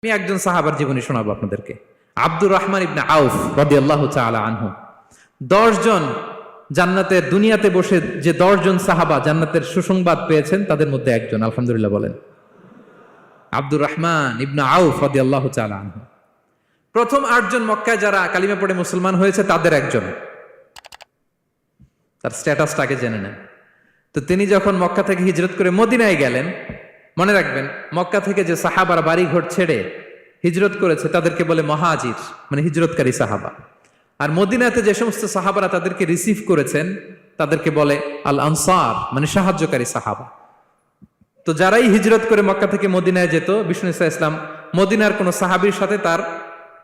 আমি একজন সাহাবার জীবনী শোনাবো আপনাদেরকে। আব্দুর রহমান ইবনে আউফ রাদিয়াল্লাহু তাআলা আনহু। 10 জন জান্নাতের দুনিয়াতে বসে যে 10 জন সাহাবা জান্নাতের সুসংবাদ পেয়েছেন তাদের মধ্যে একজন, আলহামদুলিল্লাহ বলেন। আব্দুর রহমান ইবনে আউফ রাদিয়াল্লাহু তাআলা আনহু প্রথম 8 জন মক্কায় যারা কালিমা পড়ে মুসলমান হয়েছে তাদের একজন। তার স্ট্যাটাসটাকে জেনে নেন। তো তিনি যখন মক্কা থেকে হিজরত করে মদিনায় গেলেন, মনে রাখবেন মক্কা থেকে যে সাহাবারা বাড়ি ঘর ছেড়ে হিজরত করেছে তাদেরকে বলে মহাজির, মানে হিজরতকারী সাহাবা। আর মদিনাতে যে সমস্ত সাহাবারা তাদেরকে রিসিভ করেছেন তাদেরকে বলে আল আনসার, মানে সাহায্যকারী সাহাবা। তো যারাই হিজরত করে মক্কা থেকে মদিনায় যেত, বিষ্ণু ইসা ইসলাম মদিনার কোন সাহাবীর সাথে তার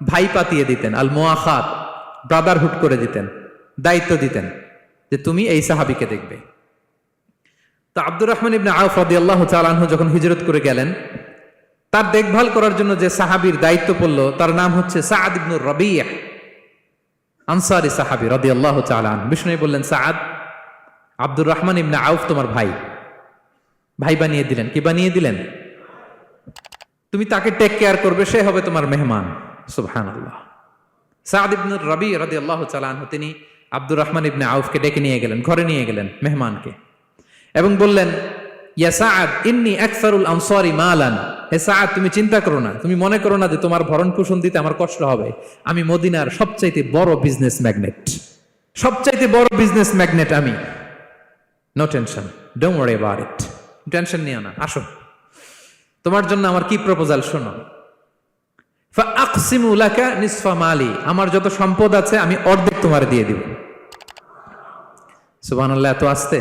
ভাই পাতিয়ে দিতেন, আল মুআখাত, ব্রাদারহুড করে দিতেন, দায়িত্ব দিতেন যে তুমি এই সাহাবীকে দেখবে। তো আব্দুর রহমান ইবনে আউফ রাদিয়াল্লাহু তাআলা আনহু যখন হিজরত করে গেলেন, তার দেখভাল করার জন্য যে সাহাবীর দায়িত্ব পড়ল তার নাম হচ্ছে সাআদ ইবনে রাবিয়া, আনসারী সাহাবী রাদিয়াল্লাহু তাআলা আনহু। বিষ্ণু বললেন, সাআদ, আব্দুর রহমান ইবনে আউফ তোমার ভাই, ভাই বানিয়ে দিলেন। কি বানিয়ে দিলেন? তুমি তাকে টেক কেয়ার করবে, সে হবে তোমার মেহমান। সুবহানাল্লাহ। সাআদ ইবনে রাবিয়া রাদিয়াল্লাহু তাআলা আনহু তিনি আব্দুর রহমান ইবনে আউফকে ডেকে নিয়ে গেলেন, ঘরে নিয়ে গেলেন মেহমানকে, এবং বললেন, ইয়া সাআদ ইন্নী আকসারুল আনসারি মালান। হে সাআদ, তুমি চিন্তা করো না, তুমি মনে করো না যে তোমার ভরণ পোষণ দিতে আমার কষ্ট হবে। আমি মদিনার সবচাইতে বড় বিজনেস ম্যাগনেট, সবচাইতে বড় বিজনেস ম্যাগনেট আমি। No tension, don't worry about it. Tension নিও না, আসো, তোমার জন্য আমার কি প্রপোজাল শোনো। ফাআকসিমু লাকা নিসফা মালি, আমার যত সম্পদ আছে আমি অর্ধেক তোমার দিয়ে দিব। সুবহানাল্লাহ। এত আসতে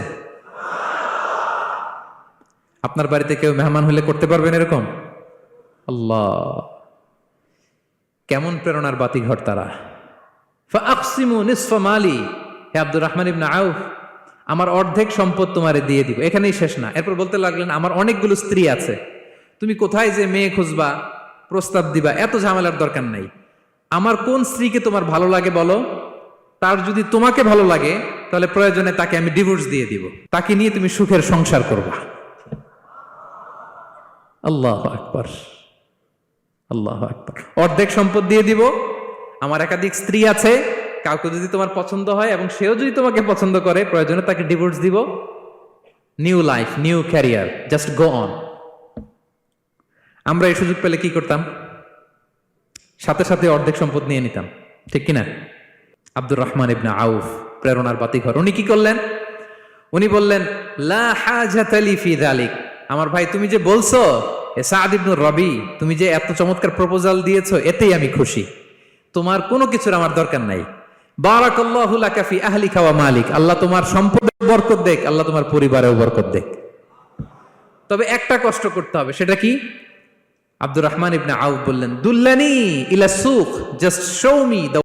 আপনার বাড়িতে কেউ মেহমান হলে করতে পারবেন এরকম? আল্লাহ, কেমন প্রেরণার বাতিঘর তারা। ফাআকসিমু নিসফা মালি, হে আব্দুর রহমান ইবনে আউফ, আমার অর্ধেক সম্পদ তোমারে দিয়ে দিব। এখানেই শেষ না, এরপর বলতে লাগলেন, আমার অনেকগুলো স্ত্রী আছে, তুমি কোথায় যে মেয়ে খুঁজবা, প্রস্তাব দিবা, এত ঝামেলার দরকার নাই। আমার কোন স্ত্রীকে তোমার ভালো লাগে বলো, তার যদি তোমাকে ভালো লাগে তাহলে প্রয়োজনে তাকে আমি ডিভোর্স দিয়ে দিব, তাকে নিয়ে তুমি সুখের সংসার করবা। আল্লাহু আকবার, আল্লাহু আকবার। অর্ধেক সম্পদ দিয়ে দিব, আমার একাধিক স্ত্রী আছে, কাউকে যদি তোমার পছন্দ হয় এবং সেও যদি তোমাকে পছন্দ করে, প্রয়োজনে তাকে ডিভোর্স দিব। New life, new career, just go on. আমরা এই সুযোগ পেলে কি করতাম? সাথে সাথে অর্ধেক সম্পদ নিয়ে নিতাম, ঠিক কিনা? আব্দুর রহমান ইবনে আউফ প্রেরণার বাতিঘর। উনি কি করলেন? উনি বললেন, লা হাজাতা লি ফি যালিক। আমার ভাই, তুমি যে বলছো এ সাআদ ইবনে রবি, তুমি যে এত চমৎকার প্রপোজাল দিয়েছো, এতেই আমি খুশি। তোমার কোনো কিছুর আমার দরকার নাই। বারাকাল্লাহু লাকা ফি আহলিকা ওয়া মালিক, আল্লাহ তোমার সম্পদে বরকত দেখ, আল্লাহ তোমার পরিবারেও বরকত দেখ। তবে একটা কষ্ট করতে হবে, সেটা কি? আব্দুর রহমান ইবনে আউফ বললেন, দুল্লানি ইলা সুক, জাস্ট শো মি দ্য